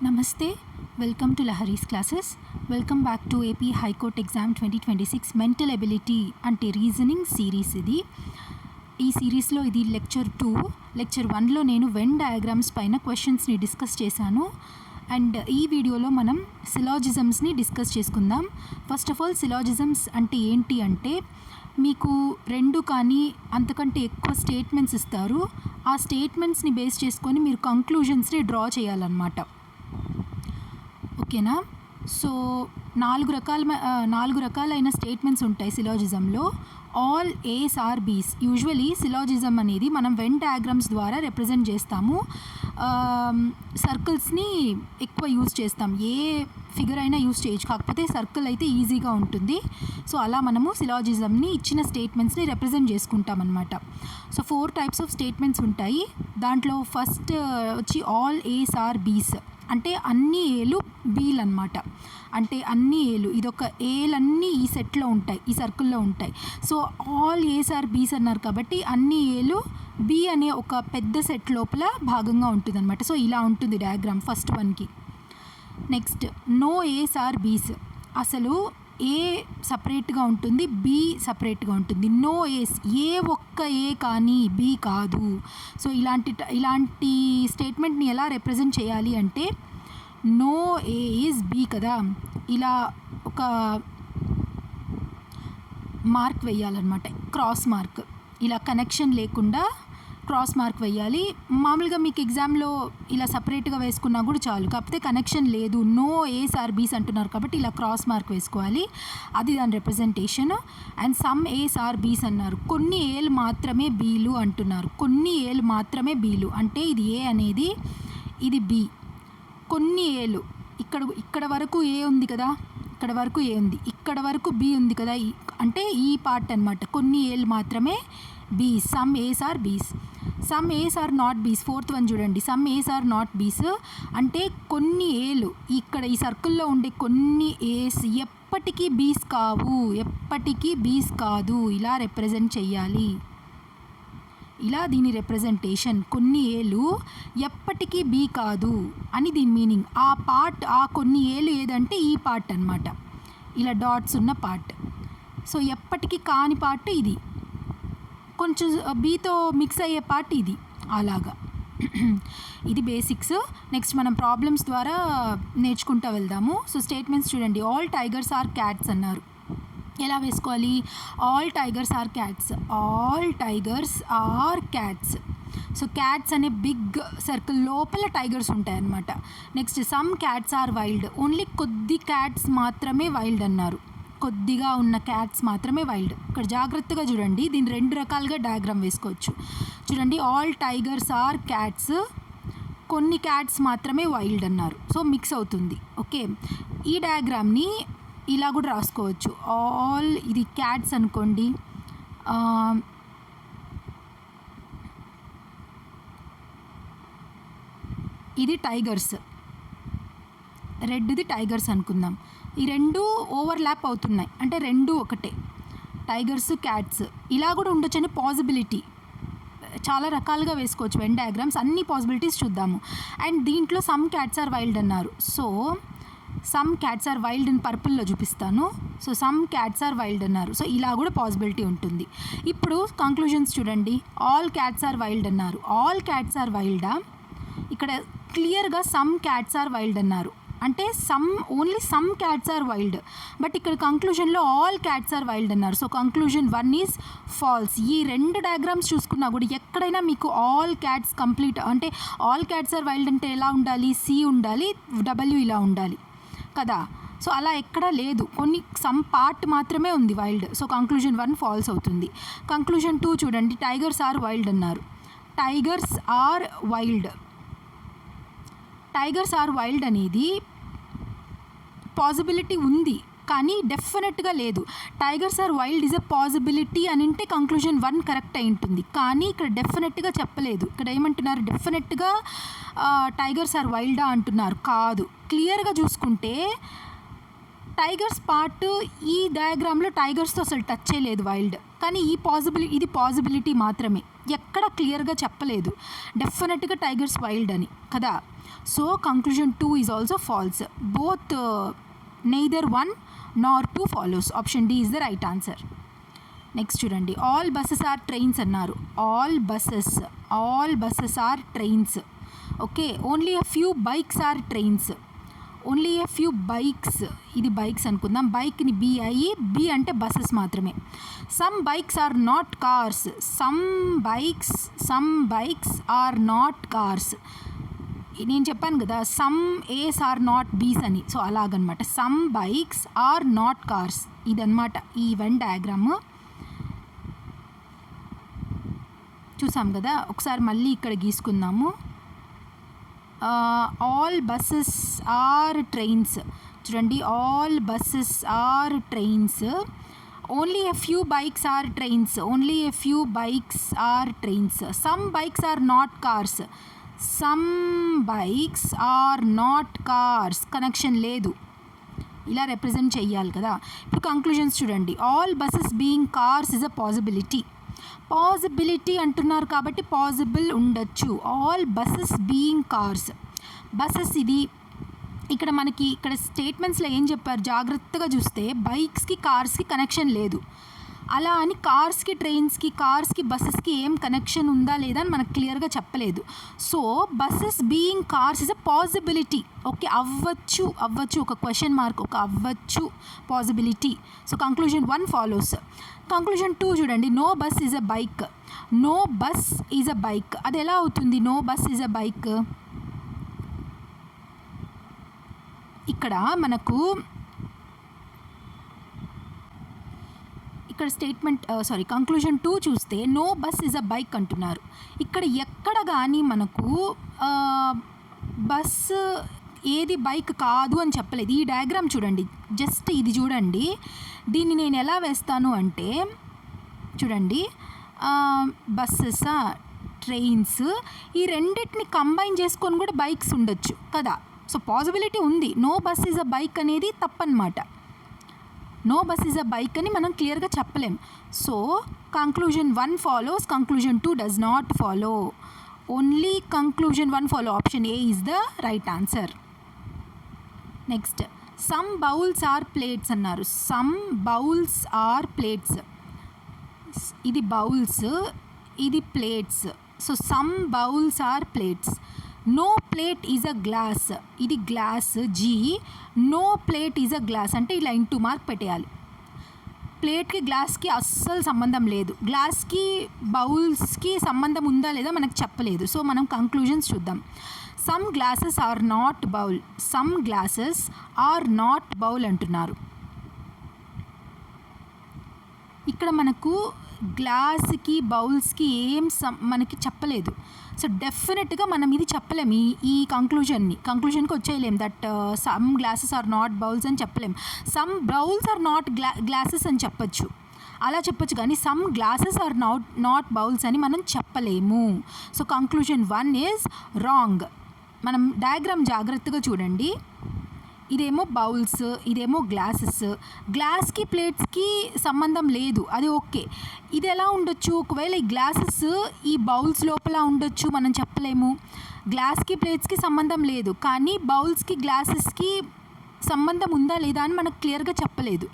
Namaste, welcome to Lahari's classes. Welcome back to AP High Court Exam 2026 Mental Ability అంటే reasoning series. ఈ సిరీస్లో ఇది lecture 2. Lecture 1లో నేను Venn diagrams పైన క్వశ్చన్స్ని డిస్కస్ చేశాను. అండ్ ఈ వీడియోలో మనం సిలాజిజమ్స్ని డిస్కస్ చేసుకుందాం. ఫస్ట్ ఆఫ్ ఆల్ సిలాజిజమ్స్ అంటే ఏంటి అంటే, మీకు రెండు కానీ అంతకంటే ఎక్కువ స్టేట్మెంట్స్ ఇస్తారు. ఆ స్టేట్మెంట్స్ని బేస్ చేసుకొని మీరు కంక్లూజన్స్ని డ్రా చేయాలన్నమాట. ఓకేనా? సో నాలుగు రకాలైన స్టేట్మెంట్స్ ఉంటాయి సిలాజిజంలో. ఆల్ ఏస్ ఆర్ బీస్. యూజువలీ సిలాజిజం అనేది మనం వెన్ డయాగ్రామ్స్ ద్వారా రిప్రజెంట్ చేస్తాము. సర్కిల్స్ని ఎక్కువ యూజ్ చేస్తాం. ఏ ఫిగర్ అయినా యూజ్ చేయొచ్చు, కాకపోతే సర్కిల్ అయితే ఈజీగా ఉంటుంది. సో అలా మనము సిలాజిజంని ఇచ్చిన స్టేట్మెంట్స్ని రిప్రజెంట్ చేసుకుంటాం అన్నమాట. సో 4 టైప్స్ ఆఫ్ స్టేట్మెంట్స్ ఉంటాయి. దాంట్లో ఫస్ట్ వచ్చి ఆల్ ఏస్ ఆర్ బీస్ అంటే అన్ని ఏలు బీలు అన్నమాట. అంటే అన్ని ఏలు, ఇదొక ఏలన్నీ ఈ సెట్లో ఉంటాయి, ఈ సర్కిల్లో ఉంటాయి. So all ace or B's అన్నారు కాబట్టి అన్ని ఏలు బి అనే ఒక పెద్ద సెట్ లోపల భాగంగా ఉంటుంది అనమాట. సో ఇలా ఉంటుంది డయాగ్రామ్ ఫస్ట్ వన్కి. నెక్స్ట్ నో ఏస్ ఆర్ బీస్. అసలు ఏ సపరేట్గా ఉంటుంది, బి సపరేట్గా ఉంటుంది. నో ఏస్, ఏ ఒక్క ఏ కానీ బి కాదు. సో ఇలాంటి స్టేట్మెంట్ని ఎలా రిప్రజెంట్ చేయాలి అంటే, నో ఏ ఈజ్ బి కదా, ఇలా ఒక మార్క్ వేయాలన్నమాట, క్రాస్ మార్క్. ఇలా కనెక్షన్ లేకుండా క్రాస్ మార్క్ వేయాలి. మామూలుగా మీకు ఎగ్జామ్లో ఇలా సపరేట్గా వేసుకున్నా కూడా చాలు, కాకపోతే కనెక్షన్ లేదు, నో ఏస్ ఆర్ బీస్ అంటున్నారు కాబట్టి ఇలా క్రాస్ మార్క్ వేసుకోవాలి. అది దాని representation. And some A's or B's అన్నారు, కొన్ని ఏలు మాత్రమే బీలు అంటున్నారు. కొన్ని ఏలు మాత్రమే బీలు అంటే ఇది ఏ అనేది, ఇది బి. కొన్ని ఏలు, ఇక్కడ వరకు ఏ ఉంది కదా, ఇక్కడ వరకు ఏ ఉంది, ఇక్కడ వరకు బి ఉంది కదా, అంటే ఈ పార్ట్ అన్నమాట. కొన్ని ఏలు మాత్రమే బీస్. సమ్ ఏస్ ఆర్ బీస్. సమ్ ఏస్ ఆర్ నాట్ బీస్. ఫోర్త్ వన్ చూడండి, సమ్ ఏస్ ఆర్ నాట్ బీస్ అంటే కొన్ని ఏలు, ఇక్కడ ఈ సర్కిల్లో ఉండే కొన్ని ఏస్ ఎప్పటికీ బీస్ కావు, ఎప్పటికీ బీస్ కాదు. ఇలా రిప్రజెంట్ చెయ్యాలి. ఇలా దీని రిప్రజెంటేషన్, కొన్ని ఏలు ఎప్పటికీ బీ కాదు అని దీని మీనింగ్. ఆ కొన్ని ఏలు ఏదంటే ఈ పార్ట్ అన్నమాట, ఇలా డాట్స్ ఉన్న పార్ట్. సో ఎప్పటికీ కాని పార్ట్ ఇది, కొంచెం బీతో మిక్స్ అయ్యే పార్ట్ ఇది, అలాగా. ఇది బేసిక్స్. నెక్స్ట్ మనం ప్రాబ్లమ్స్ ద్వారా నేర్చుకుంటూ వెళ్దాము. సో స్టేట్మెంట్స్ చూడండి. ఆల్ టైగర్స్ ఆర్ క్యాట్స్ అన్నారు. ఎలా వేసుకోవాలి? All tigers are cats. All tigers are cats. So cats అనే బిగ్ సర్కిల్ లోపల టైగర్స్ ఉంటాయన్నమాట. Next some cats are wild. Only కొద్ది క్యాట్స్ మాత్రమే వైల్డ్ అన్నారు. కొద్దిగా ఉన్న క్యాట్స్ మాత్రమే వైల్డ్. ఇక్కడ జాగ్రత్తగా చూడండి, దీన్ని 2 రకాలుగా డయాగ్రామ్ వేసుకోవచ్చు. చూడండి, ఆల్ టైగర్స్ ఆర్ క్యాట్స్, కొన్ని క్యాట్స్ మాత్రమే వైల్డ్ అన్నారు. సో మిక్స్ అవుతుంది. ఓకే, ఈ డయాగ్రామ్ని ఇలా కూడా రాసుకోవచ్చు. ఆల్, ఇది క్యాట్స్ అనుకోండి, ఇది టైగర్స్, రెడ్ది టైగర్స్ అనుకుందాం. ఈ రెండు ఓవర్లాప్ అవుతున్నాయి అంటే రెండు ఒకటే, టైగర్స్ క్యాట్స్. ఇలా కూడా ఉండొచ్చని పాసిబిలిటీ. చాలా రకాలుగా వేసుకోవచ్చు వెన్ డయాగ్రామ్స్. అన్ని పాసిబిలిటీస్ చూద్దాము. అండ్ దీంట్లో సమ్ క్యాట్స్ ఆర్ వైల్డ్ అన్నారు. So some cats are wild అని పర్పుల్లో చూపిస్తాను. So some cats are wild అన్నారు. సో ఇలా కూడా పాసిబిలిటీ ఉంటుంది. ఇప్పుడు కంక్లూజన్స్ చూడండి. ఆల్ క్యాట్స్ ఆర్ వైల్డ్ అన్నారు. ఆల్ క్యాట్స్ ఆర్ వైల్డా? ఇక్కడ క్లియర్గా సమ్ క్యాట్స్ ఆర్ వైల్డ్ అన్నారు. అంటే only some cats are wild. But ఇక్కడ కంక్లూజన్లో ఆల్ క్యాట్స్ ఆర్ వైల్డ్ అన్నారు. So conclusion 1 is falls. ఈ 2 డయాగ్రామ్స్ చూసుకున్నా కూడా ఎక్కడైనా మీకు ఆల్ క్యాట్స్ కంప్లీట్ అంటే ఆల్ క్యాట్స్ ఆర్ వైల్డ్ అంటే ఎలా ఉండాలి? సి ఉండాలి, డబ్ల్యూ ఇలా ఉండాలి కదా. సో అలా ఎక్కడా లేదు, సమ్ పార్ట్ మాత్రమే ఉంది వైల్డ్. సో కంక్లూజన్ 1 ఫాల్స్ అవుతుంది. కంక్లూజన్ 2 చూడండి. టైగర్స్ ఆర్ వైల్డ్ అన్నారు. Tigers are wild. Tigers are wild అనేది పాసిబిలిటీ ఉంది కానీ డెఫినెట్గా లేదు. Tigers are wild is a possibility అని అంటే కంక్లూజన్ 1 కరెక్ట్ అయి ఉంటుంది. కానీ ఇక్కడ డెఫినెట్గా చెప్పలేదు. ఇక్కడ ఏమంటున్నారు? డెఫినెట్గా టైగర్స్ ఆర్ వైల్డా అంటున్నారు. కాదు, క్లియర్గా చూసుకుంటే టైగర్స్ పార్ట్ ఈ డయాగ్రామ్లో టైగర్స్తో అసలు టచ్ చేయలేదు వైల్డ్, కానీ ఇది పాసిబిలిటీ మాత్రమే, ఎక్కడ క్లియర్గా చెప్పలేదు డెఫినెట్గా టైగర్స్ వైల్డ్ అని కదా. So conclusion 2 is also false. Both neither 1 nor 2 follows. Option D is the right answer. Next చూడండి, ఆల్ బస్సెస్ ఆర్ ట్రైన్స్ అన్నారు. All buses are trains. Okay, only a few bikes are trains. Only a few bikes, ఇది bikes అనుకుందాం, బైక్ని B అంటే buses మాత్రమే. Some bikes are not cars. Some bikes are not cars. నేను చెప్పాను కదా some A's are not బీస్ అని, సో అలాగనమాట. Some bikes are not cars, ఇదనమాట ఈ వెన్ డయాగ్రామ్. చూసాం కదా, ఒకసారి మళ్ళీ ఇక్కడ గీసుకుందాము. All buses are trains. చూడండి, all buses are trains. Only a few bikes are trains. Only a few bikes are trains. Some bikes are not cars. Some bikes are not cars. Connection లేదు, ఇలా represent చెయ్యాలి కదా. ఇప్పుడు conclusions చూడండి. All buses being cars is a possibility అంటున్నారు కాబట్టి possible ఉండొచ్చు. All buses being cars. Buses ఇది ఇక్కడ మనకి ఇక్కడ స్టేట్మెంట్స్లో ఏం చెప్పారు జాగ్రత్తగా చూస్తే, బైక్స్కి కార్స్కి కనెక్షన్ లేదు. అలా అని కార్స్కి ట్రైన్స్కి బస్సెస్కి ఏం కనెక్షన్ ఉందా లేదా అని మనకు క్లియర్గా చెప్పలేదు. So buses being cars is a possibility. Okay, అవ్వచ్చు, ఒక క్వశ్చన్ మార్క్, ఒక అవ్వచ్చు possibility. So conclusion 1 follows. Conclusion 2 చూడండి, no bus is a bike. No bus is a bike, అది ఎలా అవుతుంది? No bus is a bike. ఇక్కడ మనకు ఇక్కడ స్టేట్మెంట్ కంక్లూజన్ 2 చూస్తే no bus is a bike అంటున్నారు. ఇక్కడ ఎక్కడ కానీ మనకు బస్సు ఏది బైక్ కాదు అని చెప్పలేదు. ఈ డయాగ్రామ్ చూడండి, జస్ట్ ఇది చూడండి. దీన్ని నేను ఎలా వేస్తాను అంటే చూడండి, బస్సెస్ ట్రైన్స్ ఈ రెండింటిని కంబైన్ చేసుకొని కూడా బైక్స్ ఉండొచ్చు కదా. సో పాసిబిలిటీ ఉంది. No bus is a bike అనేది తప్పనమాట. No bus is a bike అని మనం క్లియర్గా చెప్పలేం. So conclusion 1 follows, conclusion 2 does not follow. Only conclusion 1 follow. Option A is the right answer. Next, some bowls are plates అన్నారు. Some bowls are plates. ఇది bowls, ఇది plates. So some bowls are plates. No plate is a glass. ఇది glass జీ. No plate is a glass అంటే ఇలా into mark పెట్టేయాలి. ప్లేట్కి గ్లాస్కి అస్సలు సంబంధం లేదు. గ్లాస్కి బౌల్స్కి సంబంధం ఉందా లేదా మనకు చెప్పలేదు. సో మనం కంక్లూజన్స్ చూద్దాం. Some glasses are not bowl. Some glasses are not bowl అంటున్నారు. ఇక్కడ మనకు గ్లాస్కి బౌల్స్కి ఏం మనకి చెప్పలేదు. సో డెఫినెట్గా మనం ఇది చెప్పలేము. ఈ కంక్లూజన్కి వచ్చేయలేం that some glasses are not bowls అని చెప్పలేం. Some bowls are not glasses అని చెప్పచ్చు, అలా చెప్పచ్చు, కానీ some glasses are not bowls అని మనం చెప్పలేము. So conclusion 1 is wrong. మనం డయాగ్రామ్ జాగ్రత్తగా చూడండి. ఇదేమో బౌల్స్, ఇదేమో గ్లాసెస్. గ్లాస్కి ప్లేట్స్కి సంబంధం లేదు, అది ఓకే. ఇది ఎలా ఉండొచ్చు? ఒకవేళ ఈ గ్లాసెస్ ఈ బౌల్స్ లోపల ఉండొచ్చు, మనం చెప్పలేము. గ్లాస్కి ప్లేట్స్కి సంబంధం లేదు, కానీ బౌల్స్కి గ్లాసెస్కి సంబంధం ఉందా లేదా అని మనకు క్లియర్గా చెప్పలేదు.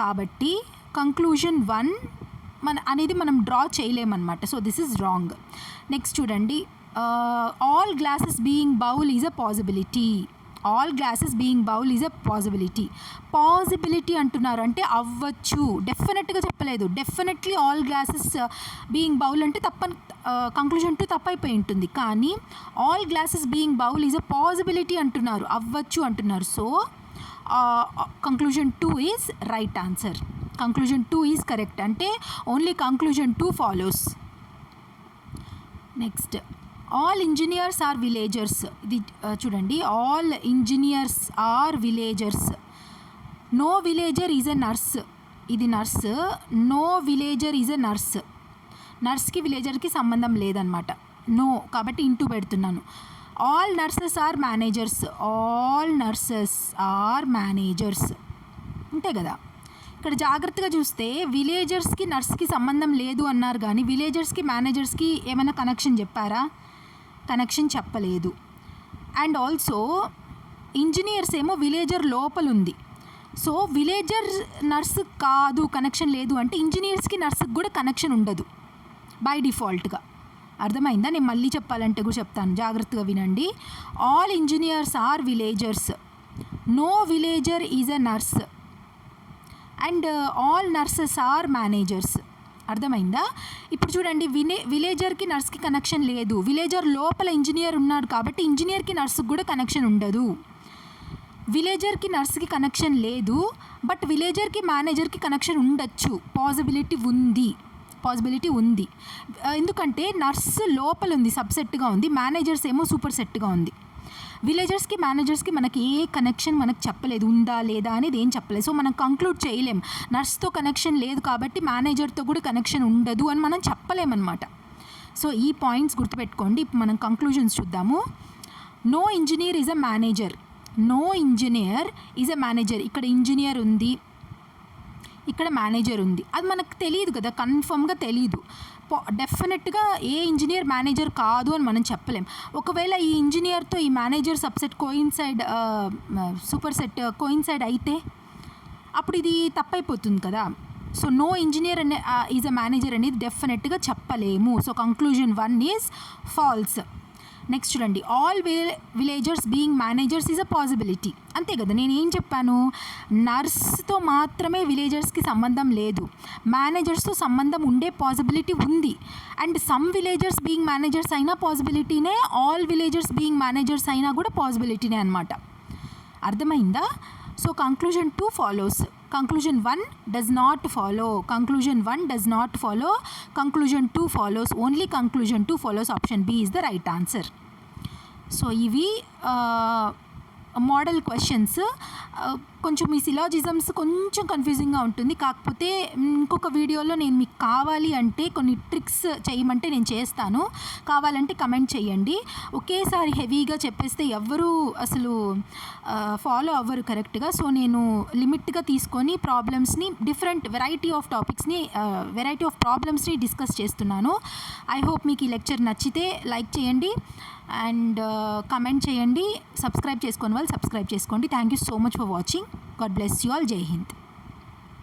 కాబట్టి కంక్లూజన్ 1 అనేది మనం డ్రా చేయలేమన్నమాట. So this is wrong. Next చూడండి, all glasses being bowl is a possibility. All glasses being bowl is a possibility అంటున్నారు, అంటే అవ్వచ్చు. డెఫినెట్గా చెప్పలేదు. Definitely all glasses being bowl అంటే కంక్లూజన్ 2 తప్పైపోయి ఉంటుంది. కానీ all glasses being bowl is a possibility అంటున్నారు, అవ్వచ్చు అంటున్నారు. So conclusion 2 is right answer. Conclusion 2 is correct, అంటే only conclusion 2 follows. Next, all engineers are villagers. ఇది చూడండి, all engineers are villagers. No villager is a nurse. ఇది nurse. No villager is a nurse. నర్స్కి విలేజర్కి సంబంధం లేదనమాట. No కాబట్టి into పెడుతున్నాను. All nurses are managers, all nurses are managers అంతే కదా. ఇక్కడ జాగ్రత్తగా చూస్తే విలేజర్స్కి నర్స్కి సంబంధం లేదు అన్నారు, కానీ విలేజర్స్కి మేనేజర్స్కి ఏమైనా కనెక్షన్ చెప్పారా? కనెక్షన్ చెప్పలేదు. అండ్ ఆల్సో ఇంజనీర్స్ ఏమో విలేజర్ లోపల ఉంది. సో విలేజర్ నర్స్ కాదు, కనెక్షన్ లేదు అంటే ఇంజనీర్స్కి నర్స్కి కూడా కనెక్షన్ ఉండదు బై డిఫాల్ట్గా. అర్థమైందా? నేను మళ్ళీ చెప్పాలంటే కూడా చెప్తాను, జాగ్రత్తగా వినండి. All engineers are villagers, no villager is a nurse, and all nurses are managers. అర్థమైందా? ఇప్పుడు చూడండి, విలేజర్కి నర్స్కి కనెక్షన్ లేదు, విలేజర్ లోపల ఇంజనీర్ ఉన్నాడు కాబట్టి ఇంజనీర్కి నర్స్కి కూడా కనెక్షన్ ఉండదు. విలేజర్కి నర్స్కి కనెక్షన్ లేదు, బట్ విలేజర్కి మేనేజర్కి కనెక్షన్ ఉండొచ్చు, పాసిబిలిటీ ఉంది. ఎందుకంటే నర్స్ లోపల ఉంది, సబ్సెట్గా ఉంది, మేనేజర్స్ ఏమో సూపర్ సెట్గా ఉంది. విలేజర్స్కి మేనేజర్స్కి మనకి ఏ కనెక్షన్ మనకు చెప్పలేదు, ఉందా లేదా అనేది ఏం చెప్పలేదు. సో మనం కంక్లూడ్ చేయలేం నర్స్తో కనెక్షన్ లేదు కాబట్టి మేనేజర్తో కూడా కనెక్షన్ ఉండదు అని మనం చెప్పలేమన్నమాట. సో ఈ పాయింట్స్ గుర్తుపెట్టుకోండి. ఇప్పుడు మనం కంక్లూజన్స్ చూద్దాము. No engineer is a manager, no engineer is a manager. ఇక్కడ ఇంజనీర్ ఉంది, ఇక్కడ మేనేజర్ ఉంది, అది మనకు తెలియదు కదా, కన్ఫర్మ్గా తెలియదు. డెఫినెట్గా ఏ ఇంజనీర్ మేనేజర్ కాదు అని మనం చెప్పలేం. ఒకవేళ ఈ ఇంజనీర్తో ఈ manager subset super set coincide అయితే అప్పుడు ఇది తప్పైపోతుంది కదా. So no engineer is a manager అనేది డెఫినెట్గా చెప్పలేము. So conclusion 1 is false. Next చూడండి, all villagers being managers is a possibility. అంతే కదా, నేను ఏం చెప్పాను, నర్స్తో మాత్రమే విలేజర్స్కి సంబంధం లేదు, మేనేజర్స్తో సంబంధం ఉండే పాసిబిలిటీ ఉంది. And some villagers being managers అయినా పాసిబిలిటీనే, ఆల్ విలేజర్స్ బీయింగ్ మేనేజర్స్ అయినా కూడా పాసిబిలిటీనే అనమాట. అర్థమైందా? So conclusion 2 follows, conclusion 1 does not follow, conclusion 1 does not follow, conclusion 2 follows, only conclusion 2 follows, option B is the right answer. So ఇవి model questions. కొంచెం ఈ సిలాజిజమ్స్ కొంచెం కన్ఫ్యూజింగ్గా ఉంటుంది, కాకపోతే ఇంకొక వీడియోలో నేను మీకు కావాలి అంటే కొన్ని ట్రిక్స్ చేయమంటే నేను చేస్తాను, కావాలంటే కమెంట్ చేయండి. ఒకేసారి హెవీగా చెప్పేస్తే ఎవ్వరూ అసలు ఫాలో అవ్వరు కరెక్ట్గా. సో నేను లిమిట్గా తీసుకొని ప్రాబ్లమ్స్ని, డిఫరెంట్ వెరైటీ ఆఫ్ ప్రాబ్లమ్స్ని డిస్కస్ చేస్తున్నాను. ఐ హోప్ మీకు ఈ లెక్చర్ నచ్చితే లైక్ చేయండి అండ్ కమెంట్ చేయండి. సబ్స్క్రైబ్ చేసుకోని వాళ్ళు సబ్స్క్రైబ్ చేసుకోండి. Thank you so much for watching. God bless you all. జై హింద్.